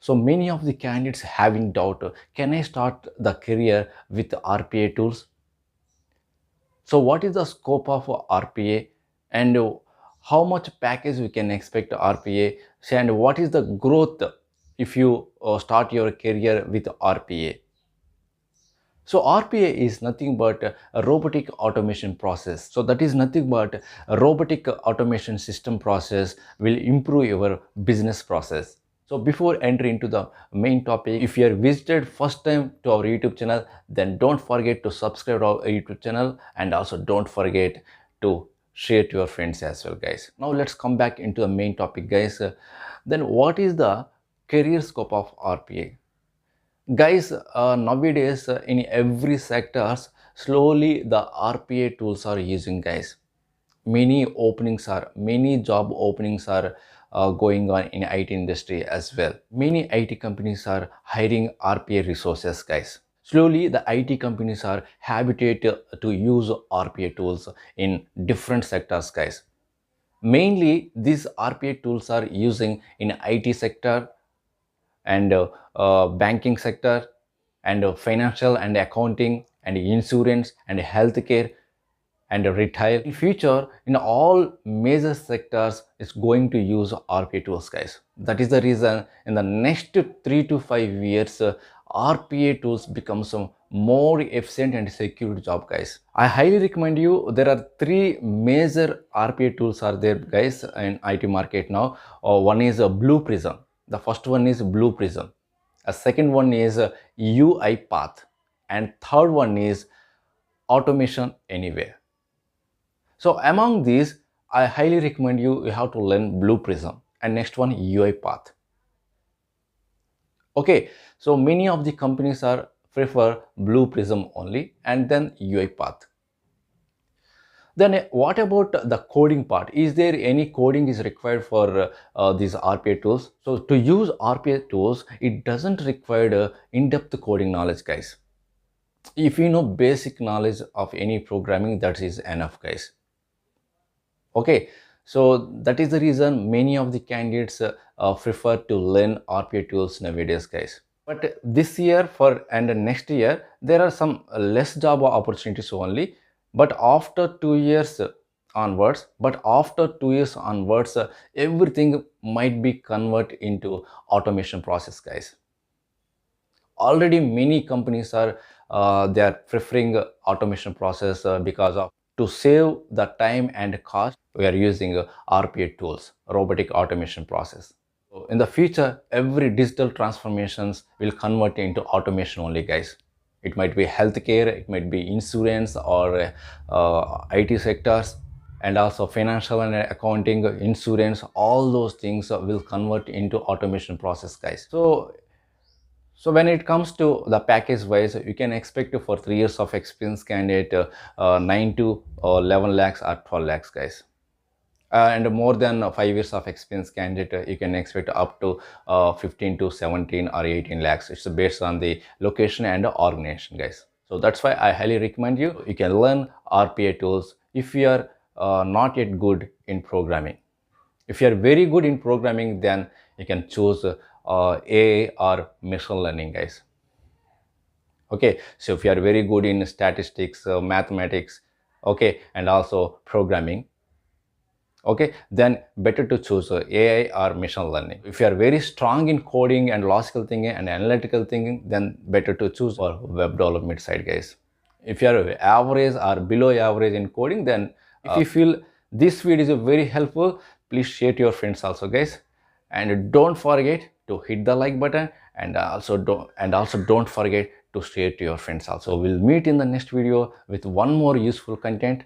So many of the candidates having doubt, can I start the career with RPA tools? So what is the scope of RPA, and how much package we can expect RPA, and what is the growth if you start your career with RPA? So RPA is nothing but a robotic automation process. So that is nothing but a robotic automation system process will improve your business process. So before entering into the main topic, if you are visited first time to our YouTube channel, then don't forget to subscribe to our YouTube channel, and also don't forget to share to your friends as well, guys. Now let's come back into the main topic, guys. Then what is the career scope of RPA? Guys, nowadays in every sectors, slowly the RPA tools are using, guys. Many job openings are going on in IT industry as well. Many IT companies are hiring RPA resources, guys. Slowly the IT companies are habituated to use RPA tools in different sectors, guys. Mainly these RPA tools are using in IT sector, and banking sector, and financial and accounting, and insurance, and healthcare, and retail. In future, in all major sectors, it's going to use RPA tools, guys. That is the reason in the next 3 to 5 years, RPA tools become some more efficient and secure job, guys. I highly recommend you. There are three major RPA tools are there, guys, in IT market now. One is a Blue Prism. The first one is Blue Prism. A second one is UiPath, and third one is Automation Anywhere. So among these, I highly recommend you have to learn Blue Prism, and next one UiPath. Okay, so many of the companies are prefer Blue Prism only, and then UiPath. Then what about the coding part? Is there any coding is required for these RPA tools? So to use RPA tools, it doesn't require in-depth coding knowledge, guys. If you know basic knowledge of any programming, that is enough, guys. Okay, so that is the reason many of the candidates prefer to learn RPA tools nowadays, guys. But this year for and next year, there are some less job opportunities only. But after 2 years onwards, everything might be converted into automation process, guys. Already many companies are they are preferring automation process because of to save the time and cost. We are using RPA tools, robotic automation process. So in the future, every digital transformations will convert into automation only, guys. It might be healthcare, it might be insurance, or IT sectors, and also financial and accounting, insurance. All those things will convert into automation process, guys. So when it comes to the package wise, you can expect for 3 years of experience candidate 9 to 11 lakhs or 12 lakhs, guys. And more than 5 years of experience candidate, you can expect up to 15 to 17 or 18 lakhs. It's based on the location and the organization, guys. So that's why I highly recommend you. You can learn RPA tools if you are not yet good in programming. If you are very good in programming, then you can choose AI or machine learning, guys. Okay, so if you are very good in statistics, mathematics, okay, and also programming, okay, then better to choose AI or machine learning. If you are very strong in coding and logical thinking and analytical thinking, then better to choose or web development side, guys. If you are average or below average in coding, then if you feel this video is very helpful, please share to your friends also, guys. And don't forget to hit the like button, and also don't forget to share to your friends also. We'll meet in the next video with one more useful content.